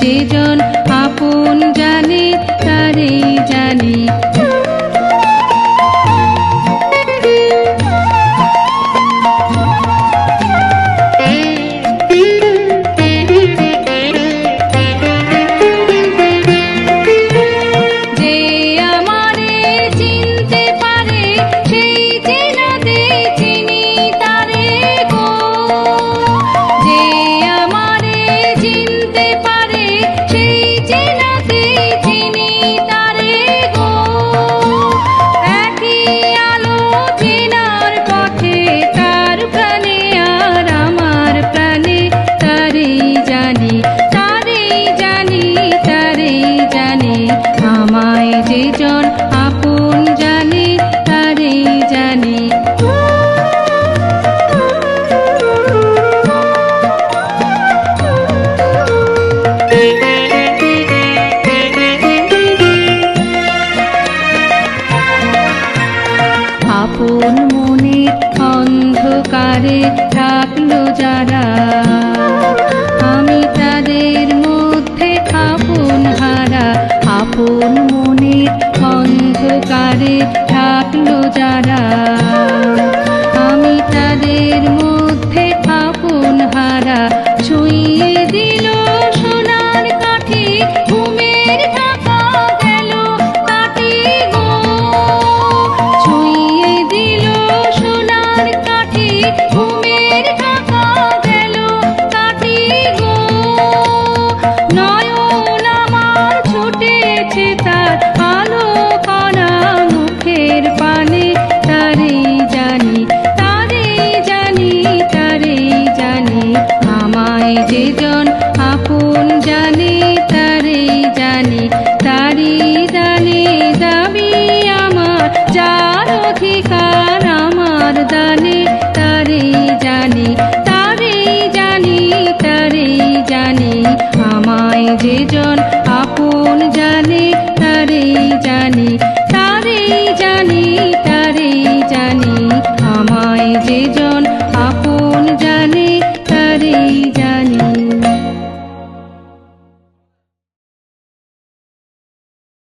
যে জন আপন জানে তারেই জানে। যে জন আপন জানে তারেই জানে। আপন মনে অন্ধকারে থাকলো যারা, আমি তাদের মধ্যে আপন হারা। আপন মনে অন্ধকারে থাকলো যারা, আমি তাদের মধ্যে আপন হারা। ছুঁয়ে দিল সোনার কাঠি, ঘুমের ঢাকা গেল কাটি গো। ছুঁয়ে দিল সোনার কাঠি, ঘুমের ঢাকা গেল কাটি গো। নয়ন আমার ছুটেছে তার আলো করা মুখের পানে, তারেই জানি তারেই জানি তারেই জানি। আমায় যে জন আপন জানে তারেই জানি, তারই দানে দাবি আমার, যার অধিকার আমার দানে তারেই জানি তারেই জানি তারেই জানি। আমায় যে জন আপন জানে তারেই জানি।